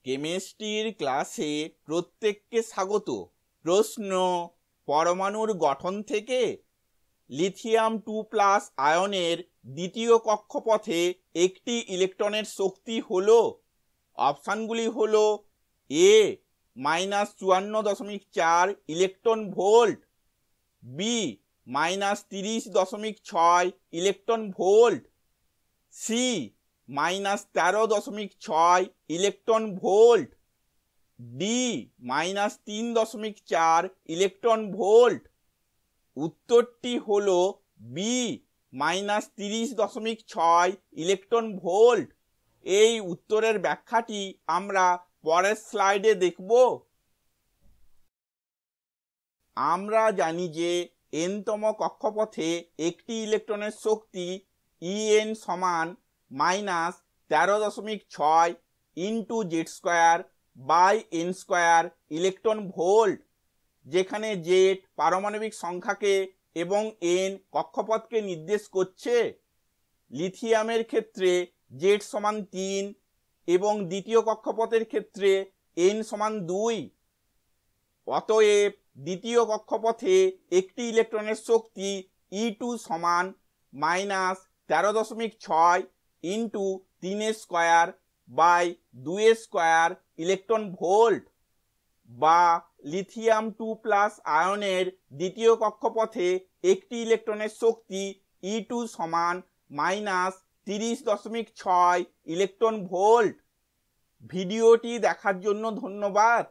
কেমিস্ট্রির ক্লাসে প্রত্যেককে স্বাগত। প্রশ্ন, পরমাণুর গঠন থেকে লিথিয়াম 2+ আয়নের দ্বিতীয় কক্ষপথে একটি ইলেকট্রনের শক্তি হলো। অপশানগুলি হলো A -54.4 electron volt, B -30.6 electron volt, C -13.6 electron volt, D -3.4 electron volt. উত্তরটি হলো বি -30.6 ইলেকট্রন ভোল্ট। এই উত্তরের ব্যাখ্যাটি আমরা পরের স্লাইডে দেখব। আমরা জানি যে এনতম কক্ষপথে একটি ইলেকট্রনের শক্তি En সমান -13.6 ইন্টু Z²/n² ইলেকট্রন ভোল্ট, যেখানে জেড পারমাণবিক সংখ্যাকে এবং এন কক্ষপথকে নির্দেশ করছে। লিথিয়ামের ক্ষেত্রে জেড সমান 3 এবং দ্বিতীয় কক্ষপথের ক্ষেত্রে এন সমান 2। অতএব দ্বিতীয় কক্ষপথে একটি ইলেকট্রনের শক্তি E2 সমান -13.6 ইন্টু 3²/2² ইলেকট্রন ভোল্ট, বা লিথিয়াম 2+ আয়নের দ্বিতীয় কক্ষপথে একটি ইলেকট্রনের শক্তি E2 সমান -30.6 ইলেকট্রন ভোল্ট। ভিডিওটি দেখার জন্য ধন্যবাদ।